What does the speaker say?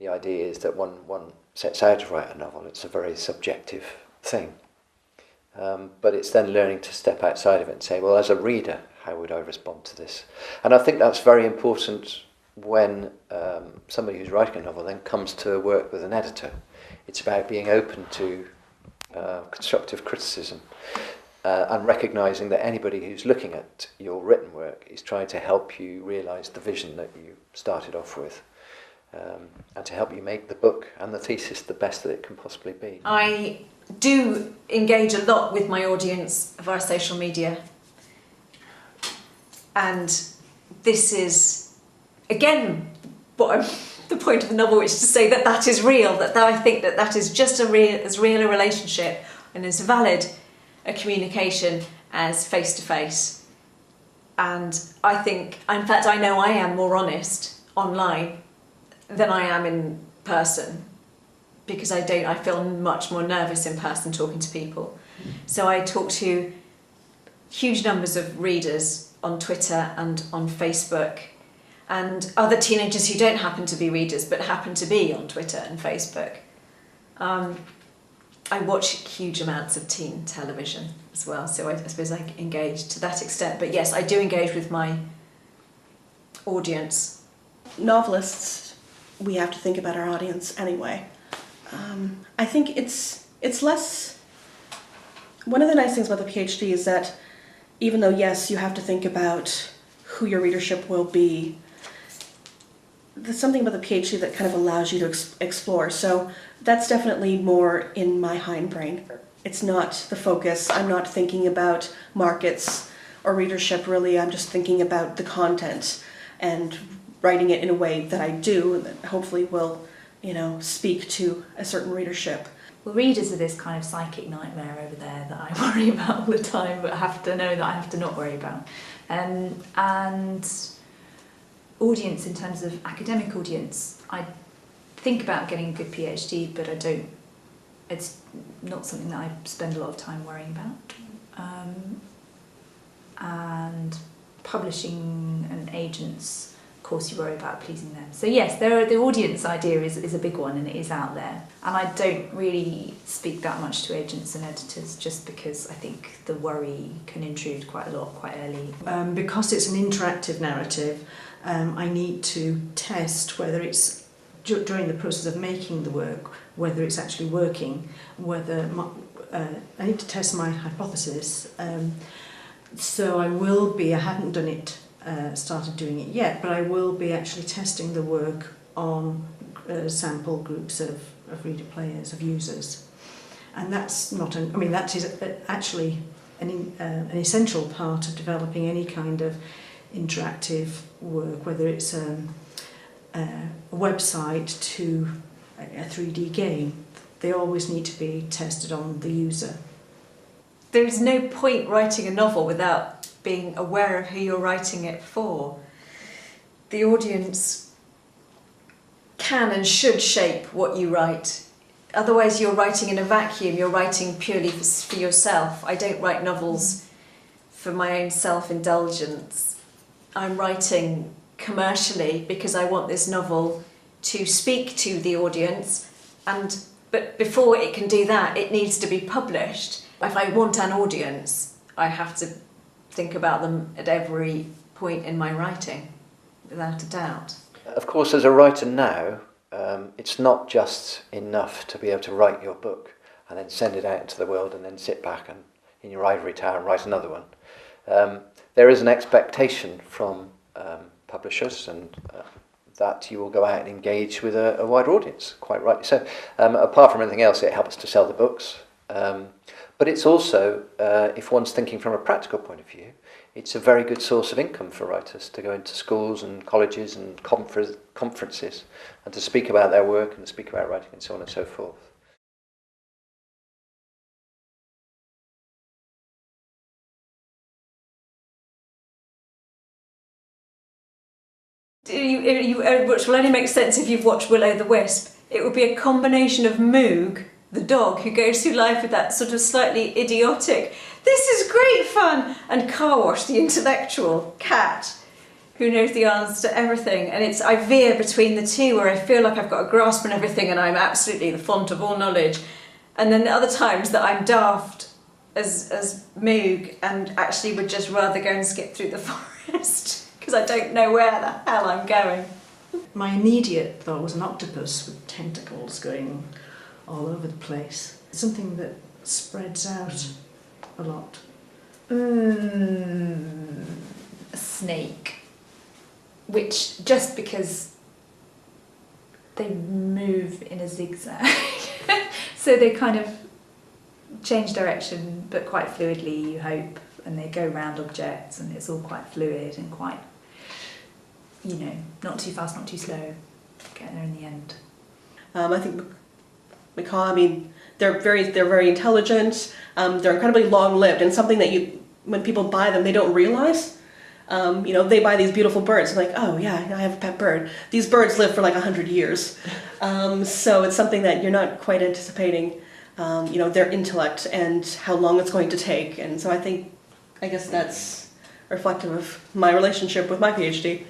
the idea is that one sets out to write a novel, it's a very subjective thing. But it's then learning to step outside of it and say, well, as a reader, how would I respond to this? And I think that's very important when somebody who's writing a novel then comes to work with an editor. It's about being open to constructive criticism and recognising that anybody who's looking at your written work is trying to help you realise the vision that you started off with. And to help you make the book and the thesis the best that it can possibly be. I do engage a lot with my audience via social media, and this is again the point of the novel, which is to say that that is real, that I think that is just as real a relationship and as valid a communication as face-to-face. And I think, in fact I know I am more honest online than I am in person, because I feel much more nervous in person talking to people. So I talk to huge numbers of readers on Twitter and on Facebook, and other teenagers who don't happen to be readers but happen to be on Twitter and Facebook. I watch huge amounts of teen television as well, so I suppose I engage to that extent. But yes, I do engage with my audience. Novelists, we have to think about our audience anyway. I think it's less... One of the nice things about the PhD is that even though, yes, you have to think about who your readership will be, there's something about the PhD that kind of allows you to explore. So that's definitely more in my hindbrain. It's not the focus. I'm not thinking about markets or readership, really. I'm just thinking about the content and writing it in a way that I do, and that hopefully will, speak to a certain readership. Well, readers are this kind of psychic nightmare over there that I worry about all the time, but have to know that I have to not worry about. And audience, in terms of academic audience, I think about getting a good PhD, but it's not something that I spend a lot of time worrying about. And publishing and agents, of course you worry about pleasing them. So yes, the audience idea is a big one, and it is out there. And I don't really speak that much to agents and editors, just because I think the worry can intrude quite a lot quite early. Because it's an interactive narrative, I need to test whether it's, during the process of making the work, whether it's actually working, whether I need to test my hypothesis. So I haven't done it, started doing it yet, but I will be actually testing the work on sample groups of reader players, of users. And that's not that is actually an essential part of developing any kind of interactive work, whether it's a website to a 3D game. They always need to be tested on the user. There is no point writing a novel without being aware of who you're writing it for. The audience can and should shape what you write. Otherwise you're writing in a vacuum, you're writing purely for yourself. I don't write novels for my own self-indulgence. I'm writing commercially because I want this novel to speak to the audience, but before it can do that, it needs to be published. If I want an audience, I have to think about them at every point in my writing, without a doubt. Of course, as a writer now, it's not just enough to be able to write your book and then send it out into the world and then sit back and in your ivory tower and write another one. There is an expectation from publishers and that you will go out and engage with a wider audience, quite rightly so. Apart from anything else, it helps to sell the books. But it's also, if one's thinking from a practical point of view, it's a very good source of income for writers to go into schools and colleges and conferences and to speak about their work and to speak about writing and so on and so forth. Which will only make sense if you've watched Will o' the Wisp. It would be a combination of Moog, the dog who goes through life with that sort of slightly idiotic, this is great fun, and Car Wash, the intellectual cat, who knows the answer to everything. And I veer between the two, where I feel like I've got a grasp on everything and I'm absolutely the font of all knowledge. And then the other times that I'm daft as Moog and actually would just rather go and skip through the forest because I don't know where the hell I'm going. My immediate thought was an octopus with tentacles going all over the place. Something that spreads out a lot. A snake. Which, just because they move in a zigzag, so they kind of change direction, but quite fluidly, you hope, and they go round objects, and it's all quite fluid and quite, not too fast, not too slow, getting there in the end. I think Michele, they're very intelligent, they're incredibly long-lived, and something that when people buy them, they don't realize. They buy these beautiful birds, like, oh yeah, I have a pet bird. These birds live for like 100 years. So it's something that you're not quite anticipating, their intellect and how long it's going to take. And so I guess that's reflective of my relationship with my PhD.